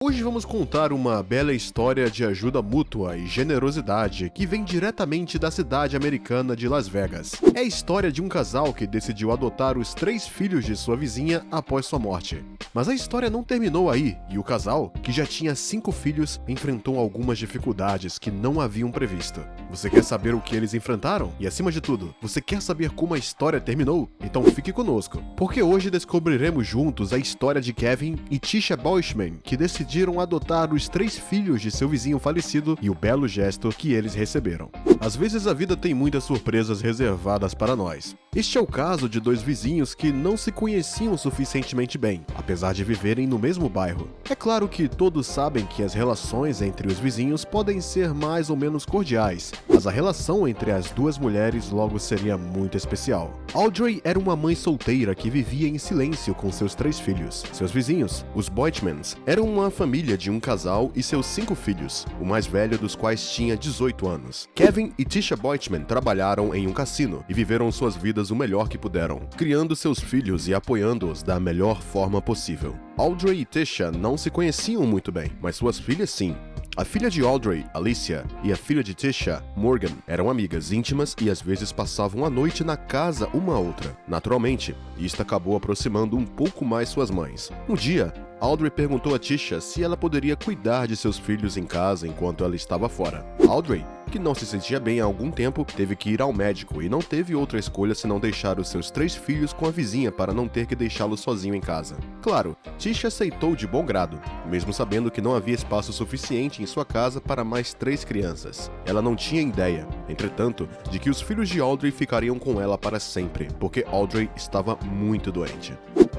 Hoje vamos contar uma bela história de ajuda mútua e generosidade que vem diretamente da cidade americana de Las Vegas. É a história de um casal que decidiu adotar os 3 filhos de sua vizinha após sua morte. Mas a história não terminou aí, e o casal, que já tinha 5 filhos, enfrentou algumas dificuldades que não haviam previsto. Você quer saber o que eles enfrentaram? E acima de tudo, você quer saber como a história terminou? Então fique conosco, porque hoje descobriremos juntos a história de Kevin e Tisha Boishman, que decidiram adotar os 3 filhos de seu vizinho falecido e o belo gesto que eles receberam. Às vezes a vida tem muitas surpresas reservadas para nós. Este é o caso de 2 vizinhos que não se conheciam suficientemente bem, apesar de viverem no mesmo bairro. É claro que todos sabem que as relações entre os vizinhos podem ser mais ou menos cordiais, mas a relação entre as 2 mulheres logo seria muito especial. Audrey era uma mãe solteira que vivia em silêncio com seus 3 filhos. Seus vizinhos, os Boitmans, eram uma família de um casal e seus 5 filhos, o mais velho dos quais tinha 18 anos. Kevin e Tisha Boitman trabalharam em um cassino e viveram suas vidas o melhor que puderam, criando seus filhos e apoiando-os da melhor forma possível. Audrey e Tisha não se conheciam muito bem, mas suas filhas sim. A filha de Audrey, Alicia, e a filha de Tisha, Morgan, eram amigas íntimas e às vezes passavam a noite na casa uma a outra. Naturalmente, isto acabou aproximando um pouco mais suas mães. Um dia, Audrey perguntou a Tisha se ela poderia cuidar de seus filhos em casa enquanto ela estava fora. Audrey, que não se sentia bem há algum tempo, teve que ir ao médico e não teve outra escolha senão deixar os seus 3 filhos com a vizinha para não ter que deixá-lo sozinho em casa. Claro, Tisha aceitou de bom grado, mesmo sabendo que não havia espaço suficiente em sua casa para mais 3 crianças. Ela não tinha ideia, entretanto, de que os filhos de Audrey ficariam com ela para sempre, porque Audrey estava muito doente.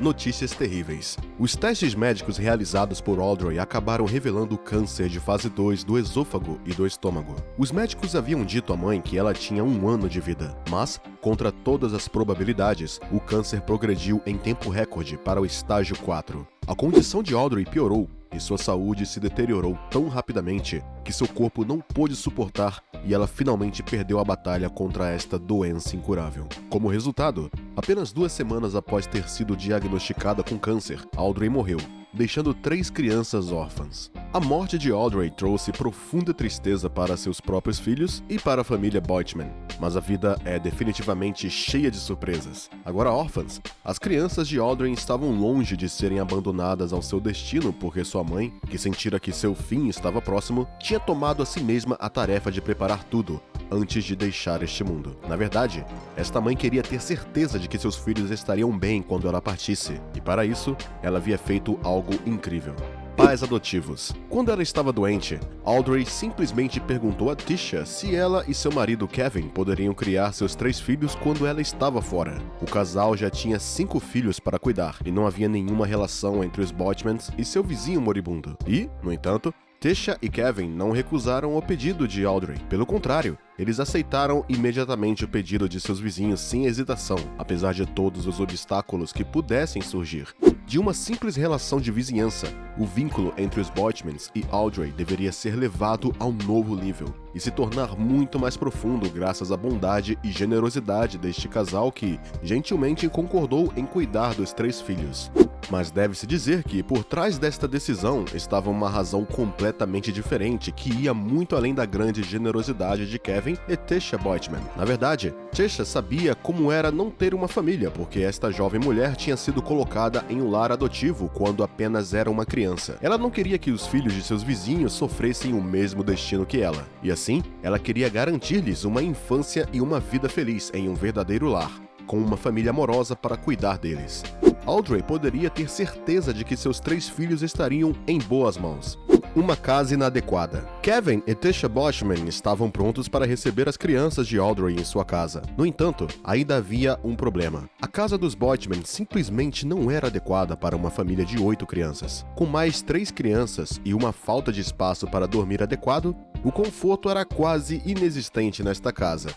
Notícias terríveis. Os testes médicos realizados por Audrey acabaram revelando câncer de fase 2 do esôfago e do estômago. Os médicos haviam dito à mãe que ela tinha 1 ano de vida, mas, contra todas as probabilidades, o câncer progrediu em tempo recorde para o estágio 4. A condição de Audrey piorou e sua saúde se deteriorou tão rapidamente que seu corpo não pôde suportar e ela finalmente perdeu a batalha contra esta doença incurável. Como resultado, apenas 2 semanas após ter sido diagnosticada com câncer, Audrey morreu, deixando 3 crianças órfãs. A morte de Audrey trouxe profunda tristeza para seus próprios filhos e para a família Boitman, mas a vida é definitivamente cheia de surpresas. Agora órfãs, as crianças de Audrey estavam longe de serem abandonadas ao seu destino porque sua mãe, que sentira que seu fim estava próximo, tinha tomado a si mesma a tarefa de preparar tudo antes de deixar este mundo. Na verdade, esta mãe queria ter certeza de que seus filhos estariam bem quando ela partisse, e para isso, ela havia feito algo incrível. Pais adotivos. Quando ela estava doente, Audrey simplesmente perguntou a Tisha se ela e seu marido Kevin poderiam criar seus 3 filhos quando ela estava fora. O casal já tinha 5 filhos para cuidar e não havia nenhuma relação entre os Boitmans e seu vizinho moribundo. E, no entanto, Tisha e Kevin não recusaram o pedido de Audrey. Pelo contrário, eles aceitaram imediatamente o pedido de seus vizinhos sem hesitação, apesar de todos os obstáculos que pudessem surgir. De uma simples relação de vizinhança, o vínculo entre os Boitmans e Audrey deveria ser levado ao novo nível e se tornar muito mais profundo graças à bondade e generosidade deste casal que, gentilmente, concordou em cuidar dos 3 filhos. Mas deve-se dizer que, por trás desta decisão, estava uma razão completamente diferente que ia muito além da grande generosidade de Kevin e Tisha Boitman. Na verdade, Tisha sabia como era não ter uma família, porque esta jovem mulher tinha sido colocada em um lar adotivo quando apenas era uma criança. Ela não queria que os filhos de seus vizinhos sofressem o mesmo destino que ela. E assim, ela queria garantir-lhes uma infância e uma vida feliz em um verdadeiro lar, com uma família amorosa para cuidar deles. Audrey poderia ter certeza de que seus 3 filhos estariam em boas mãos. Uma casa inadequada. Kevin e Tisha Boishman estavam prontos para receber as crianças de Audrey em sua casa. No entanto, ainda havia um problema. A casa dos Boitman simplesmente não era adequada para uma família de 8 crianças. Com mais 3 crianças e uma falta de espaço para dormir adequado, o conforto era quase inexistente nesta casa.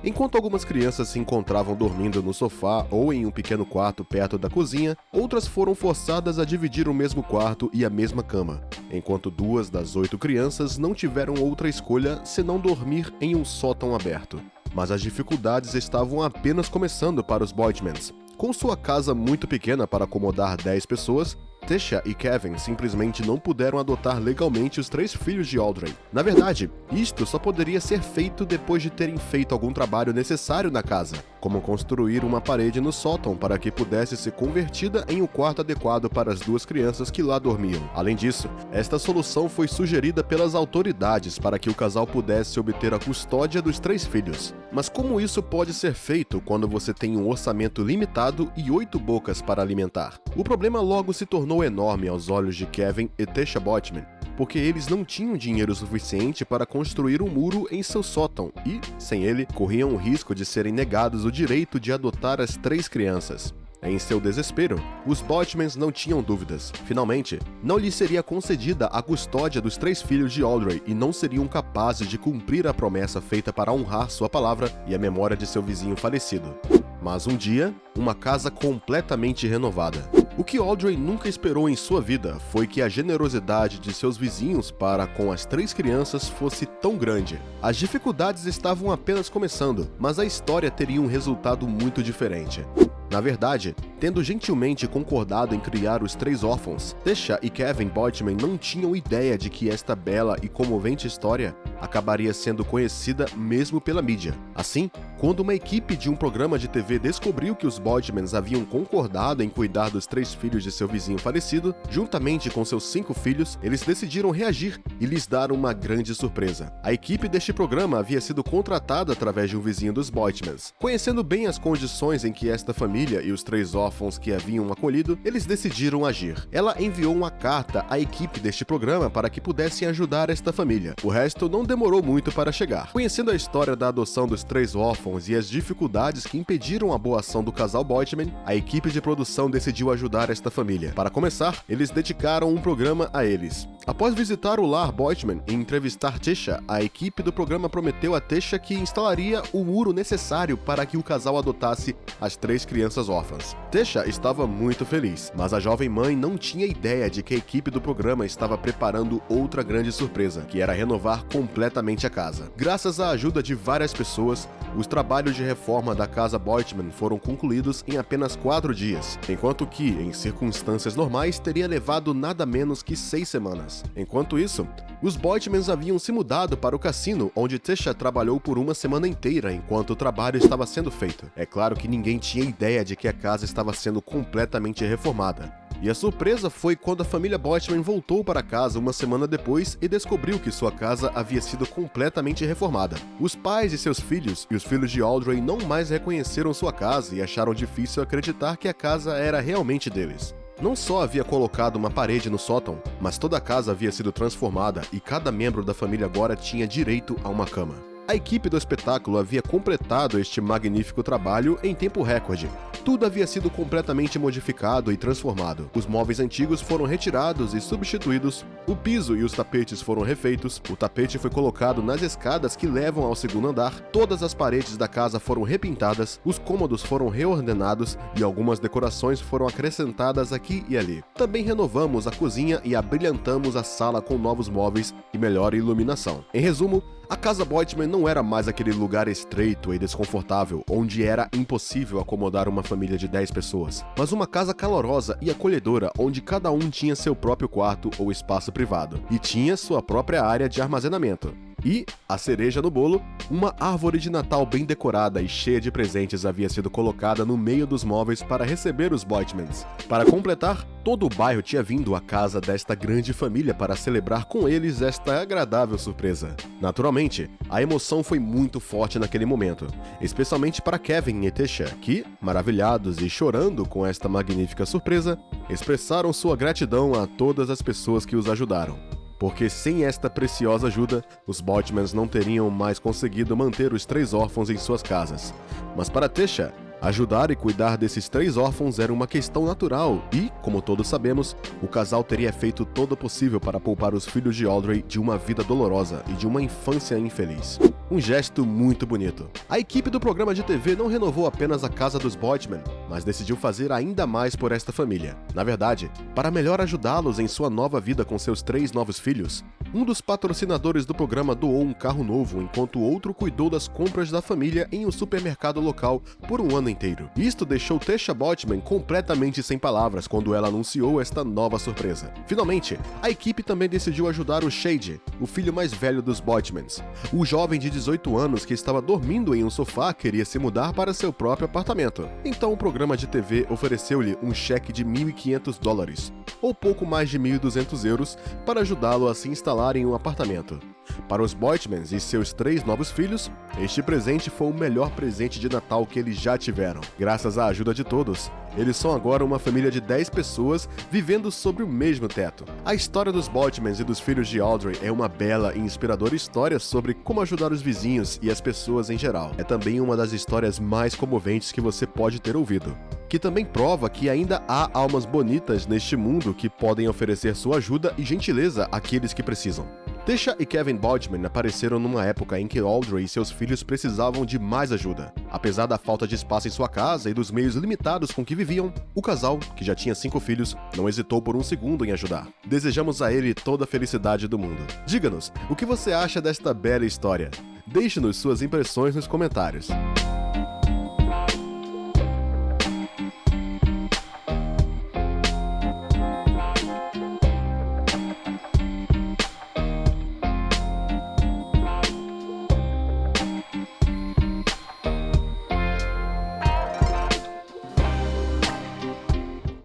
Enquanto algumas crianças se encontravam dormindo no sofá ou em um pequeno quarto perto da cozinha, outras foram forçadas a dividir o mesmo quarto e a mesma cama, enquanto 2 das 8 crianças não tiveram outra escolha senão dormir em um sótão aberto. Mas as dificuldades estavam apenas começando para os Boitmans. Com sua casa muito pequena para acomodar 10 pessoas, Tesha e Kevin simplesmente não puderam adotar legalmente os 3 filhos de Audrey. Na verdade, isto só poderia ser feito depois de terem feito algum trabalho necessário na casa, como construir uma parede no sótão para que pudesse ser convertida em um quarto adequado para as 2 crianças que lá dormiam. Além disso, esta solução foi sugerida pelas autoridades para que o casal pudesse obter a custódia dos 3 filhos. Mas como isso pode ser feito quando você tem um orçamento limitado e 8 bocas para alimentar? O problema logo se tornou enorme aos olhos de Kevin e Tesha Boatman, porque eles não tinham dinheiro suficiente para construir um muro em seu sótão e, sem ele, corriam o risco de serem negados o direito de adotar as 3 crianças. Em seu desespero, os Boatmans não tinham dúvidas. Finalmente, não lhes seria concedida a custódia dos 3 filhos de Audrey e não seriam capazes de cumprir a promessa feita para honrar sua palavra e a memória de seu vizinho falecido. Mas um dia, uma casa completamente renovada. O que Audrey nunca esperou em sua vida foi que a generosidade de seus vizinhos para com as 3 crianças fosse tão grande. As dificuldades estavam apenas começando, mas a história teria um resultado muito diferente. Na verdade, tendo gentilmente concordado em criar os 3 órfãos, Tesha e Kevin Boatman não tinham ideia de que esta bela e comovente história acabaria sendo conhecida mesmo pela mídia. Assim, quando uma equipe de um programa de TV descobriu que os Boatmans haviam concordado em cuidar dos 3 filhos de seu vizinho falecido, juntamente com seus 5 filhos, eles decidiram reagir e lhes dar uma grande surpresa. A equipe deste programa havia sido contratada através de um vizinho dos Boatmans. Conhecendo bem as condições em que esta família e os 3 órfãos que haviam acolhido, eles decidiram agir. Ela enviou uma carta à equipe deste programa para que pudessem ajudar esta família. O resto não demorou muito para chegar. Conhecendo a história da adoção dos 3 órfãos e as dificuldades que impediram a boa ação do casal Boatman, a equipe de produção decidiu ajudar esta família. Para começar, eles dedicaram um programa a eles. Após visitar o lar Boatman e entrevistar Tesha, a equipe do programa prometeu a Tesha que instalaria o muro necessário para que o casal adotasse as 3 crianças órfãs. Tesha estava muito feliz, mas a jovem mãe não tinha ideia de que a equipe do programa estava preparando outra grande surpresa, que era renovar completamente a casa. Graças à ajuda de várias pessoas, os trabalhos de reforma da casa Boatman foram concluídos em apenas 4 dias, enquanto que, em circunstâncias normais, teria levado nada menos que 6 semanas. Enquanto isso, os Boatmans haviam se mudado para o cassino, onde Tesha trabalhou por uma semana inteira enquanto o trabalho estava sendo feito. É claro que ninguém tinha ideia de que a casa estava sendo completamente reformada. E a surpresa foi quando a família Boatman voltou para casa uma semana depois e descobriu que sua casa havia sido completamente reformada. Os pais e seus filhos e os filhos de Audrey não mais reconheceram sua casa e acharam difícil acreditar que a casa era realmente deles. Não só havia colocado uma parede no sótão, mas toda a casa havia sido transformada e cada membro da família agora tinha direito a uma cama. A equipe do espetáculo havia completado este magnífico trabalho em tempo recorde. Tudo havia sido completamente modificado e transformado. Os móveis antigos foram retirados e substituídos, o piso e os tapetes foram refeitos, o tapete foi colocado nas escadas que levam ao segundo andar, todas as paredes da casa foram repintadas, os cômodos foram reordenados e algumas decorações foram acrescentadas aqui e ali. Também renovamos a cozinha e abrilhantamos a sala com novos móveis e melhor iluminação. Em resumo, a casa Boatman não era mais aquele lugar estreito e desconfortável, onde era impossível acomodar uma família de 10 pessoas, mas uma casa calorosa e acolhedora, onde cada um tinha seu próprio quarto ou espaço privado, e tinha sua própria área de armazenamento. E, a cereja no bolo, uma árvore de Natal bem decorada e cheia de presentes havia sido colocada no meio dos móveis para receber os Boatmans. Para completar, todo o bairro tinha vindo à casa desta grande família para celebrar com eles esta agradável surpresa. Naturalmente, a emoção foi muito forte naquele momento, especialmente para Kevin e Tesha, que, maravilhados e chorando com esta magnífica surpresa, expressaram sua gratidão a todas as pessoas que os ajudaram. Porque sem esta preciosa ajuda, os Boatmans não teriam mais conseguido manter os 3 órfãos em suas casas. Mas para Tesha, ajudar e cuidar desses 3 órfãos era uma questão natural e, como todos sabemos, o casal teria feito todo o possível para poupar os filhos de Audrey de uma vida dolorosa e de uma infância infeliz. Um gesto muito bonito. A equipe do programa de TV não renovou apenas a casa dos Boatman, mas decidiu fazer ainda mais por esta família. Na verdade, para melhor ajudá-los em sua nova vida com seus 3 novos filhos, Um dos patrocinadores do programa doou um carro novo, enquanto o outro cuidou das compras da família em um supermercado local por um ano inteiro. Isto deixou Tesha Boatman completamente sem palavras quando ela anunciou esta nova surpresa. Finalmente, a equipe também decidiu ajudar o Shade, o filho mais velho dos Boatmans. O jovem de 18 anos que estava dormindo em um sofá queria se mudar para seu próprio apartamento. Então o programa de TV ofereceu-lhe um cheque de $1.500, ou pouco mais de 1.200 euros, para ajudá-lo a se instalar em um apartamento. Para os Boatmans e seus 3 novos filhos, este presente foi o melhor presente de Natal que eles já tiveram. Graças à ajuda de todos, eles são agora uma família de 10 pessoas vivendo sob o mesmo teto. A história dos Boatmans e dos filhos de Audrey é uma bela e inspiradora história sobre como ajudar os vizinhos e as pessoas em geral. É também uma das histórias mais comoventes que você pode ter ouvido, que também prova que ainda há almas bonitas neste mundo que podem oferecer sua ajuda e gentileza àqueles que precisam. Tesha e Kevin Boatman apareceram numa época em que Audrey e seus filhos precisavam de mais ajuda. Apesar da falta de espaço em sua casa e dos meios limitados com que viviam, o casal, que já tinha 5 filhos, não hesitou por um segundo em ajudar. Desejamos a ele toda a felicidade do mundo. Diga-nos, o que você acha desta bela história? Deixe-nos suas impressões nos comentários.